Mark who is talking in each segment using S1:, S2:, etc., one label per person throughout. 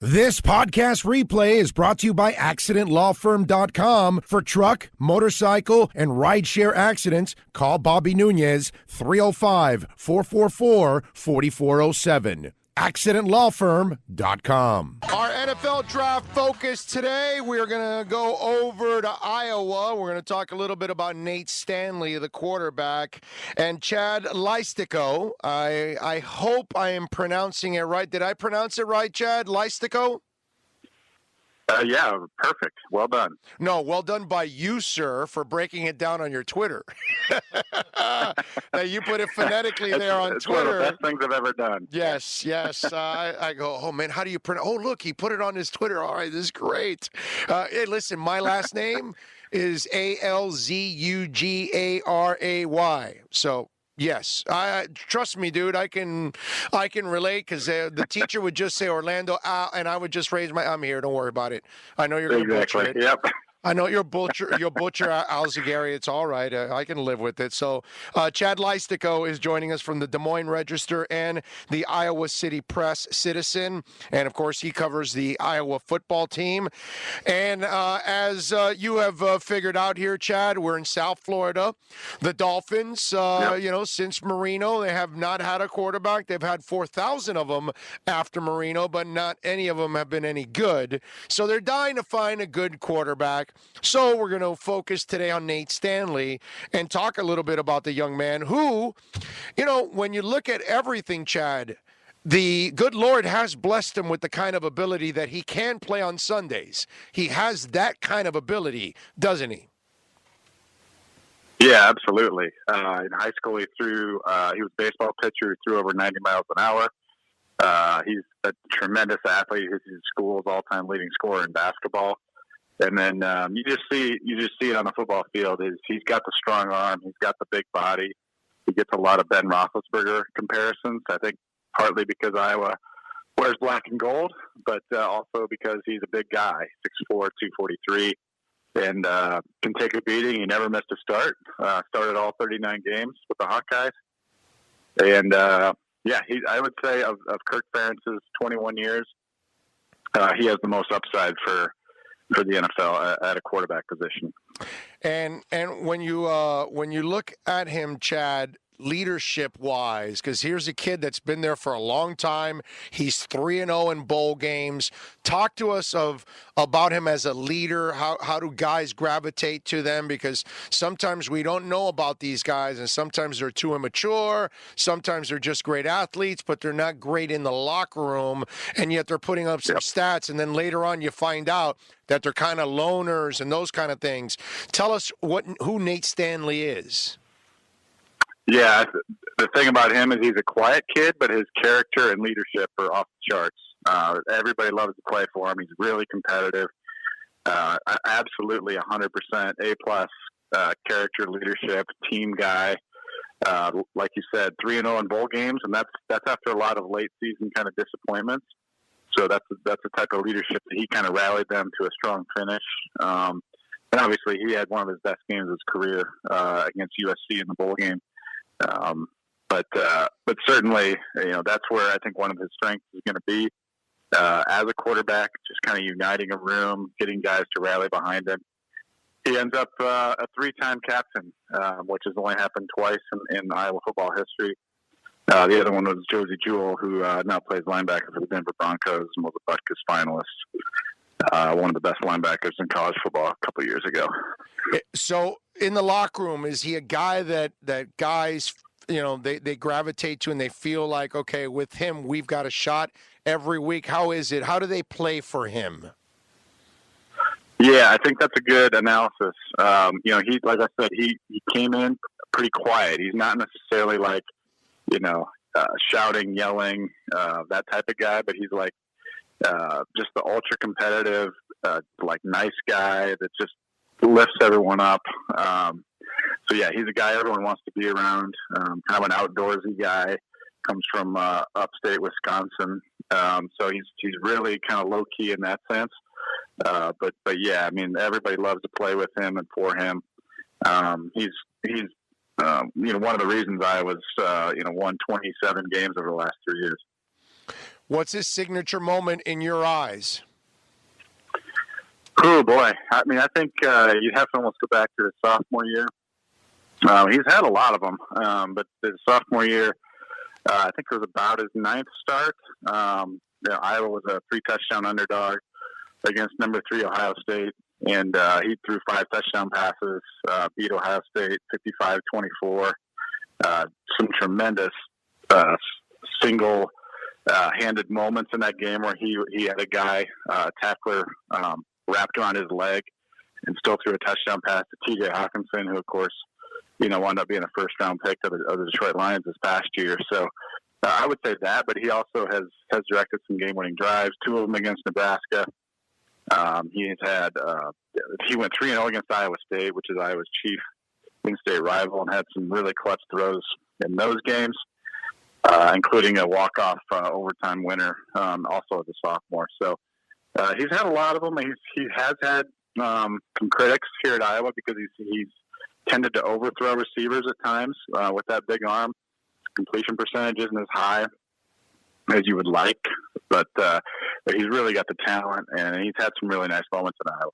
S1: This podcast replay is brought to you by AccidentLawFirm.com. For truck, motorcycle, and rideshare accidents, call Bobby Nunez, 305-444-4407. AccidentLawFirm.com. Our NFL draft focus today, we're going to go over to Iowa. We're going to talk a little bit about Nate Stanley, the quarterback, and Chad Leistikow. I hope I am pronouncing it right. Did I pronounce it right, Chad? Leistikow?
S2: Yeah, perfect. Well done.
S1: No, well done by you, sir, for breaking it down on your Twitter. You put it phonetically there on
S2: it's
S1: Twitter.
S2: One of the best things I've ever done.
S1: Yes. I go, oh, man, how do you pronounce? Oh, look, he put it on his Twitter. All right, this is great. Hey, listen, my last name is Alzugaray. So, yes, trust me, dude. I can relate because the teacher would just say Orlando, and I would just raise I'm here. Don't worry about it. I know you're going to butcher it.
S2: Yep.
S1: I know you'll butcher Alzugaray. It's all right. I can live with it. So Chad Leistikow is joining us from the Des Moines Register and the Iowa City Press Citizen. And, of course, he covers the Iowa football team. And as you have figured out here, Chad, we're in South Florida. The Dolphins, since Marino, they have not had a quarterback. They've had 4,000 of them after Marino, but not any of them have been any good. So they're dying to find a good quarterback. So we're going to focus today on Nate Stanley and talk a little bit about the young man who, when you look at everything, Chad, the good Lord has blessed him with the kind of ability that he can play on Sundays. He has that kind of ability, doesn't he?
S2: Yeah, absolutely. In high school, he was a baseball pitcher. He threw over 90 miles an hour. He's a tremendous athlete. He's his school's all-time leading scorer in basketball. And then you just see it on the football field. He's got the strong arm. He's got the big body. He gets a lot of Ben Roethlisberger comparisons. I think partly because Iowa wears black and gold, but also because he's a big guy, 6'4", 243, and can take a beating. He never missed a start. Started all 39 games with the Hawkeyes. And, I would say of Kirk Ferentz's 21 years, he has the most upside for the NFL at a quarterback position.
S1: And when you look at him, Chad, leadership-wise, because here's a kid that's been there for a long time. He's 3-0 in bowl games. Talk to us about him as a leader. How do guys gravitate to them? Because sometimes we don't know about these guys, and sometimes they're too immature. Sometimes they're just great athletes, but they're not great in the locker room, and yet they're putting up some stats, and then later on you find out that they're kind of loners and those kind of things. Tell us who Nate Stanley is.
S2: Yeah, the thing about him is he's a quiet kid, but his character and leadership are off the charts. Everybody loves to play for him. He's really competitive. Absolutely 100% A-plus character, leadership, team guy. Like you said, 3-0 in bowl games, and that's after a lot of late season kind of disappointments. So that's the type of leadership that he kind of rallied them to a strong finish. And obviously, he had one of his best games of his career against USC in the bowl game. But certainly, that's where I think one of his strengths is going to be as a quarterback, just kind of uniting a room, getting guys to rally behind him. He ends up a 3-time captain, which has only happened twice in Iowa football history. The other one was Josie Jewell, who now plays linebacker for the Denver Broncos and was a Butkus finalist. One of the best linebackers in college football a couple of years ago.
S1: So in the locker room, is he a guy that guys, they gravitate to and they feel like, okay, with him, we've got a shot every week? How is it? How do they play for him?
S2: Yeah, I think that's a good analysis. He, like I said, he came in pretty quiet. He's not necessarily like, shouting, yelling, that type of guy, but he's like just the ultra competitive, nice guy that just lifts everyone up. So yeah, he's a guy everyone wants to be around. Kind of an outdoorsy guy. Comes from upstate Wisconsin, so he's really kind of low key in that sense. But yeah, I mean, everybody loves to play with him and for him. He's one of the reasons I was won 27 games over the last 3 years.
S1: What's his signature moment in your eyes?
S2: Oh, boy. I mean, I think you'd have to almost go back to his sophomore year. He's had a lot of them, but his sophomore year, I think it was about his 9th start. Iowa was a 3-touchdown underdog against number 3 Ohio State, and he threw 5 touchdown passes, beat Ohio State 55-24. Some tremendous single-handed moments in that game where he had a guy, tackler, wrapped around his leg and still threw a touchdown pass to T.J. Hawkinson, who, of course, wound up being a first-round pick of the Detroit Lions this past year. So I would say that, but he also has directed some game-winning drives, 2 of them against Nebraska. He went 3-0 against Iowa State, which is Iowa's chief in-state rival, and had some really clutch throws in those games, including a walk-off overtime winner, also as a sophomore. So he's had a lot of them. He has had some critics here at Iowa because he's tended to overthrow receivers at times with that big arm. Completion percentage isn't as high as you would like, but he's really got the talent, and he's had some really nice moments in Iowa.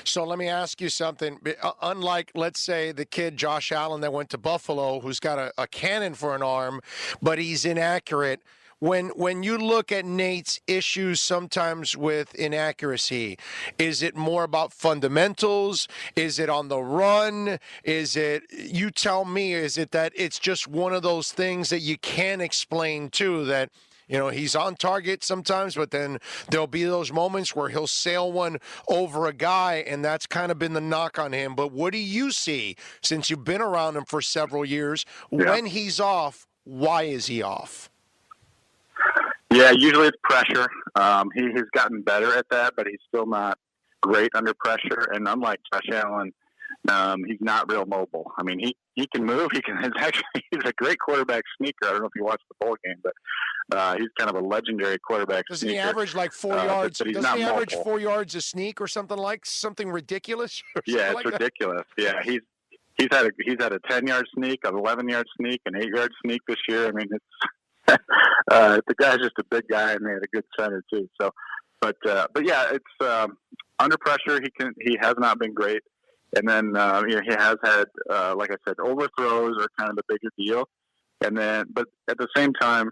S1: So let me ask you something. Unlike, let's say, the kid Josh Allen that went to Buffalo, who's got a cannon for an arm, but he's inaccurate. When you look at Nate's issues sometimes with inaccuracy, is it more about fundamentals? Is it on the run? You tell me, is it that it's just one of those things that you can't explain too, that he's on target sometimes, but then there'll be those moments where he'll sail one over a guy, and that's kind of been the knock on him. But what do you see, since you've been around him for several years, when he's off, why is he off?
S2: Yeah, usually it's pressure. He has gotten better at that, but he's still not great under pressure. And unlike Josh Allen, he's not real mobile. I mean, he can move. He's a great quarterback sneaker. I don't know if you watched the bowl game, but he's kind of a legendary quarterback sneaker.
S1: Doesn't he average like 4 yards?
S2: But he's
S1: Doesn't
S2: not
S1: he average
S2: mobile.
S1: 4 yards a sneak or something ridiculous?
S2: Yeah, it's ridiculous. Yeah, he's had a 10-yard sneak, an 11-yard sneak, an 8-yard sneak this year. I mean, it's the guy's just a big guy, and they had a good center too. So, but yeah, it's under pressure. He has not been great, and then he has had, like I said, overthrows are kind of the bigger deal. And then, but at the same time,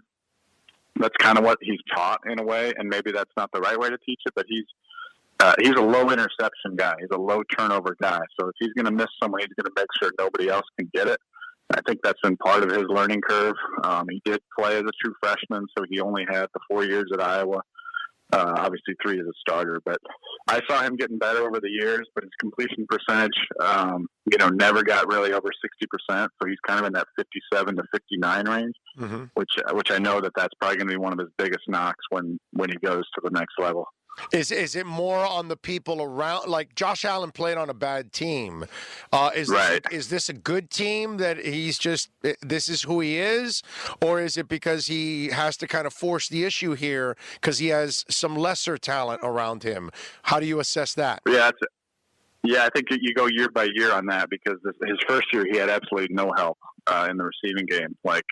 S2: that's kind of what he's taught in a way, and maybe that's not the right way to teach it. But he's a low interception guy. He's a low turnover guy. So if he's going to miss someone, he's going to make sure nobody else can get it. I think that's been part of his learning curve. He did play as a true freshman, so he only had the 4 years at Iowa. Obviously 3 as a starter, but I saw him getting better over the years, but his completion percentage, never got really over 60%. So he's kind of in that 57 to 59 range, which I know that's probably going to be one of his biggest knocks when he goes to the next level.
S1: Is it more on the people around? Like Josh Allen played on a bad team. Is this a good team that this is who he is? Or is it because he has to kind of force the issue here because he has some lesser talent around him? How do you assess that?
S2: Yeah, I think you go year by year on that because his first year he had absolutely no help in the receiving game. Like,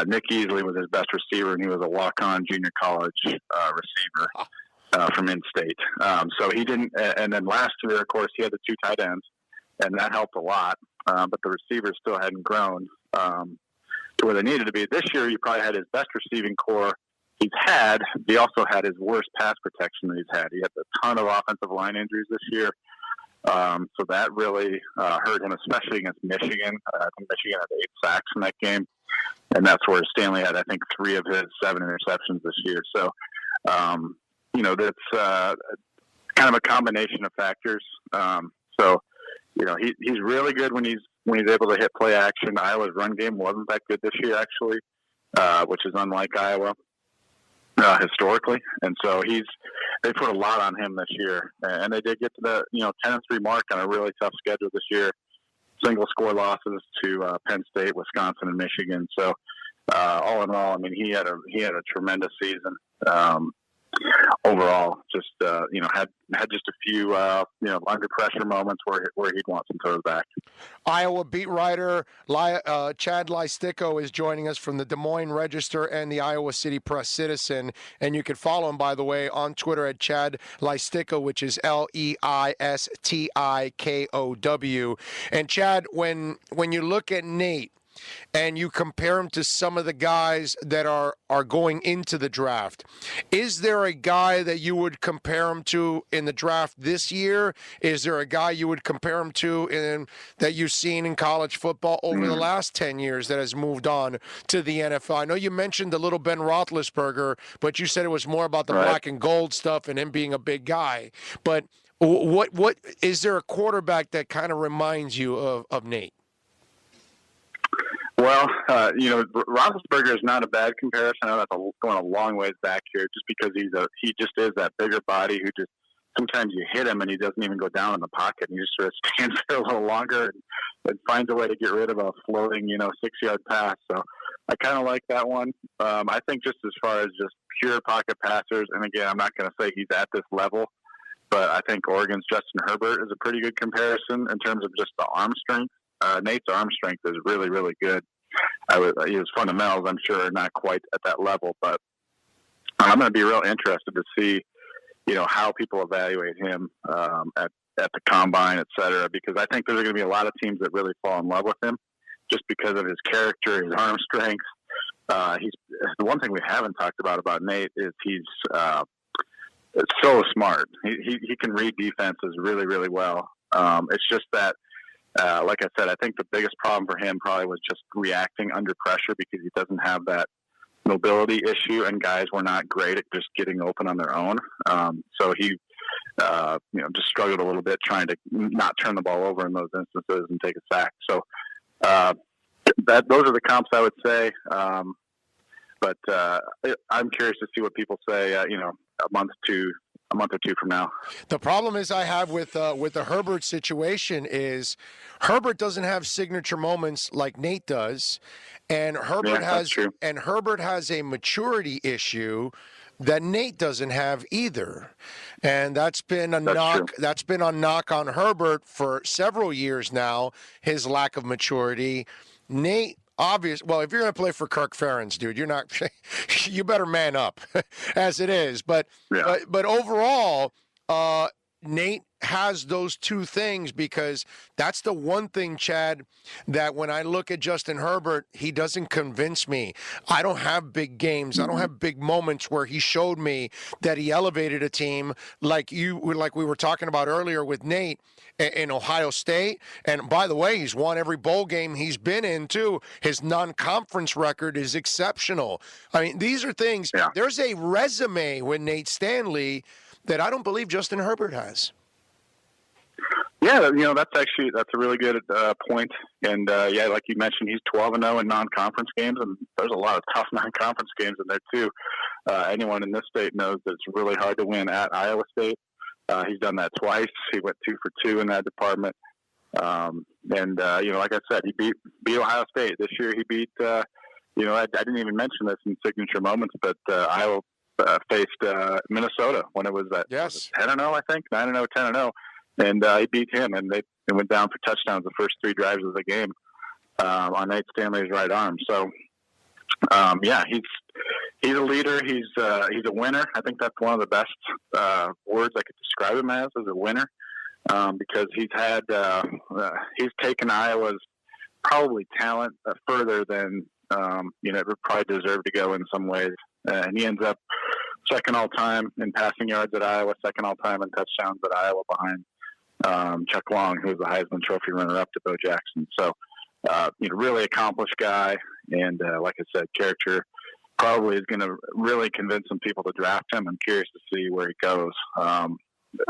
S2: Nick Easley was his best receiver, and he was a walk-on junior college receiver from in-state. So he didn't. And then last year, of course, he had the 2 tight ends, and that helped a lot. But the receivers still hadn't grown to where they needed to be. This year, he probably had his best receiving core he's had. He also had his worst pass protection that he's had. He had a ton of offensive line injuries this year. So that really hurt him, especially against Michigan. I think Michigan had 8 sacks in that game. And that's where Stanley had, I think, 3 of his 7 interceptions this year. So, that's kind of a combination of factors. He's really good when he's able to hit play action. Iowa's run game wasn't that good this year, actually, which is unlike Iowa historically. And so they put a lot on him this year, and they did get to the 10-3 mark on a really tough schedule this year. Single score losses to Penn State, Wisconsin, and Michigan. So all in all, I mean, he had a tremendous season over overall. Just had just a few under pressure moments where he'd want some toes back.
S1: Iowa beat writer Chad Leistikow is joining us from the Des Moines Register and the Iowa City Press Citizen, and you can follow him, by the way, on Twitter at Chad Leistikow, which is Leistikow. And Chad, when you look at Nate and you compare him to some of the guys that are going into the draft, is there a guy that you would compare him to in the draft this year? Is there a guy you would compare him to that you've seen in college football over the last 10 years that has moved on to the NFL? I know you mentioned the little Ben Roethlisberger, but you said it was more about the black and gold stuff and him being a big guy. But what is there a quarterback that kind of reminds you of Nate?
S2: Well, Roethlisberger is not a bad comparison. I know that's going a long ways back here, just because he just is that bigger body who just sometimes you hit him and he doesn't even go down in the pocket. And he just sort of stands there a little longer and finds a way to get rid of a floating, 6-yard pass. So I kind of like that one. I think just as far as just pure pocket passers, and again, I'm not going to say he's at this level, but I think Oregon's Justin Herbert is a pretty good comparison in terms of just the arm strength. Nate's arm strength is really, really good. His fundamentals, I'm sure, are not quite at that level, but I'm going to be real interested to see, how people evaluate him at the combine, et cetera, because I think there's going to be a lot of teams that really fall in love with him just because of his character, his arm strength. The one thing we haven't talked about Nate is he's so smart. He can read defenses really, really well. It's just that, like I said, I think the biggest problem for him probably was just reacting under pressure because he doesn't have that mobility issue, and guys were not great at just getting open on their own. So he, just struggled a little bit trying to not turn the ball over in those instances and take a sack. So those are the comps I would say. But I'm curious to see what people say, a month or two from now.
S1: The problem is I have with the Herbert situation is Herbert doesn't have signature moments like Nate does, and Herbert has a maturity issue that Nate doesn't have either. And that's been a knock on Herbert for several years now, his lack of maturity. Nate, well, if you're going to play for Kirk Ferentz, dude, you better man up as it is. But overall, Nate has those two things, because that's the one thing, Chad, that when I look at Justin Herbert, he doesn't convince me. I don't have big games. I don't have big moments where he showed me that he elevated a team like we were talking about earlier with Nate in Ohio State. And by the way, he's won every bowl game he's been in too. His non-conference record is exceptional. I mean, these are things. Yeah. There's a resume with Nate Stanley that I don't believe Justin Herbert has.
S2: Yeah, that's a really good point. And like you mentioned, he's 12-0 in non-conference games, and there's a lot of tough non-conference games in there too. Anyone in this state knows that it's really hard to win at Iowa State. He's done that twice. He went 2 for 2 in that department. Like I said, he beat Ohio State this year. He beat. I didn't even mention this in signature moments, but Iowa faced Minnesota when it was at 10-0, I think 9-0, 10-0. And he beat him, and they went down for touchdowns the first 3 drives of the game on Nate Stanley's right arm. So, he's a leader. He's a winner. I think that's one of the best words I could describe him as a winner, because he's taken Iowa's probably talent further than it would probably deserve to go in some ways. And he ends up second all time in passing yards at Iowa, second all time in touchdowns at Iowa, behind Chuck Long, who was the Heisman Trophy runner-up to Bo Jackson. So, really accomplished guy, and like I said, character probably is going to really convince some people to draft him. I'm curious to see where he goes.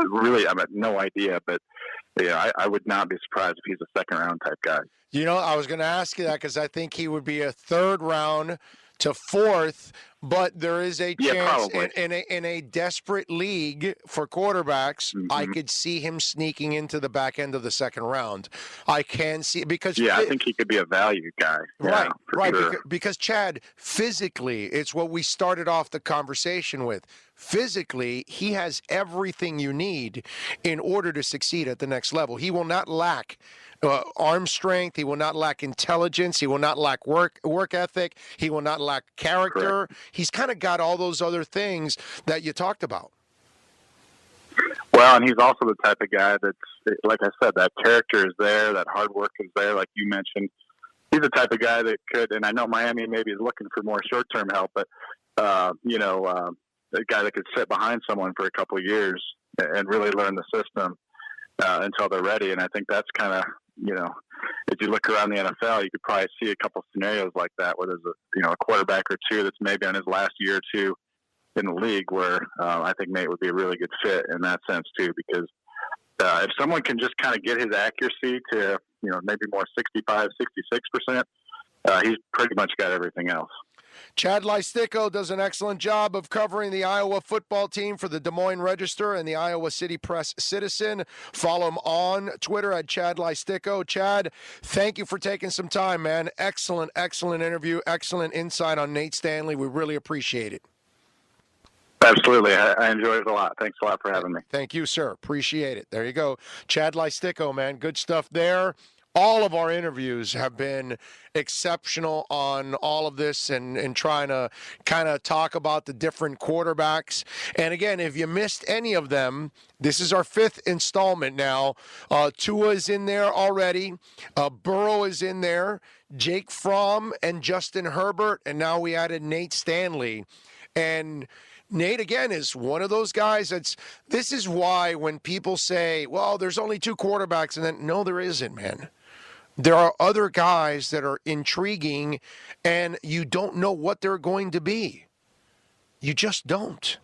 S2: Really, I have no idea, but I would not be surprised if he's a second-round type guy.
S1: I was going to ask you that because I think he would be a third-round to fourth, but there is a chance in a desperate league for quarterbacks, I could see him sneaking into the back end of the second round. I can see because
S2: I think he could be a value guy.
S1: Right,
S2: sure.
S1: because Chad, physically, it's what we started off the conversation with. physically, he has everything you need in order to succeed at the next level. He will not lack arm strength. He will not lack intelligence. He will not lack work ethic. He will not lack character.
S2: Correct.
S1: He's kind of got all those other things that you talked about.
S2: Well, and he's also the type of guy that's, like I said, that character is there, that hard work is there, like you mentioned. He's the type of guy that could, and I know Miami maybe is looking for more short-term help, but, a guy that could sit behind someone for a couple of years and really learn the system until they're ready. And I think that's kind of, if you look around the NFL, you could probably see a couple scenarios like that where there's a quarterback or two that's maybe on his last year or two in the league where I think Nate would be a really good fit in that sense too, because if someone can just kind of get his accuracy to, maybe more 65, 66%, he's pretty much got everything else.
S1: Chad Leistikow does an excellent job of covering the Iowa football team for the Des Moines Register and the Iowa City Press Citizen. Follow him on Twitter at Chad Leistikow. Chad, thank you for taking some time, man. Excellent, excellent interview, excellent insight on Nate Stanley. We really appreciate it.
S2: Absolutely. I enjoyed it a lot. Thanks a lot for having me.
S1: Thank you, sir. Appreciate it. There you go. Chad Leistikow, man. Good stuff there. All of our interviews have been exceptional on all of this and trying to kind of talk about the different quarterbacks. And again, if you missed any of them, this is our 5th installment now. Tua is in there already. Burrow is in there. Jake Fromm and Justin Herbert. And now we added Nate Stanley. And Nate, again, is one of those guys this is why when people say, well, there's only 2 quarterbacks, and then, no, there isn't, man. There are other guys that are intriguing, and you don't know what they're going to be. You just don't.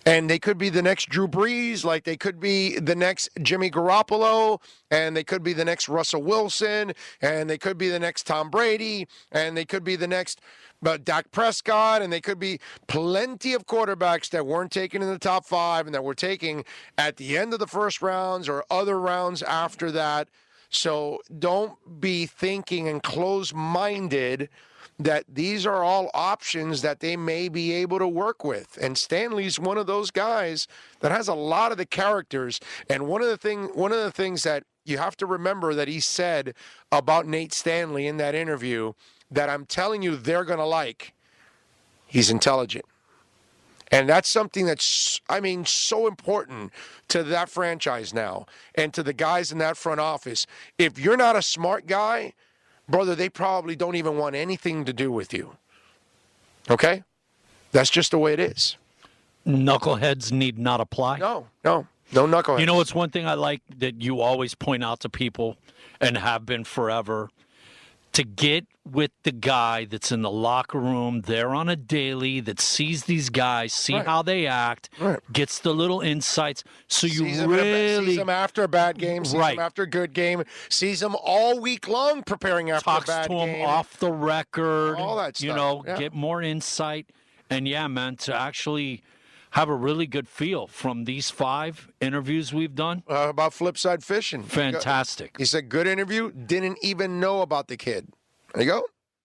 S1: And they could be the next Drew Brees, like they could be the next Jimmy Garoppolo, and they could be the next Russell Wilson, and they could be the next Tom Brady, and they could be the next Dak Prescott, and they could be plenty of quarterbacks that weren't taken in the top 5 and that were taken at the end of the first rounds or other rounds after that. So don't be thinking and close-minded that these are all options that they may be able to work with. And Stanley's one of those guys that has a lot of the characters. And one of the things that you have to remember that he said about Nate Stanley in that interview that I'm telling you they're going to like, he's intelligent. And that's something that's, so important to that franchise now and to the guys in that front office. If you're not a smart guy, brother, they probably don't even want anything to do with you. Okay? That's just the way it is.
S3: Knuckleheads need not apply.
S1: No knuckleheads.
S3: You know, it's one thing I like that you always point out to people and have been forever. To get with the guy that's in the locker room there on a daily, that sees these guys, see how they act, gets the little insights. So you
S1: sees
S3: them
S1: after a bad game, sees them after a good game, sees them all week long preparing after a bad game.
S3: Talks to them off the record.
S1: All that stuff.
S3: Get more insight. And, man, to actually have a really good feel from these 5 interviews we've done.
S1: About Flipside Fishing.
S3: Fantastic.
S1: He said, good interview, didn't even know about the kid. There you go.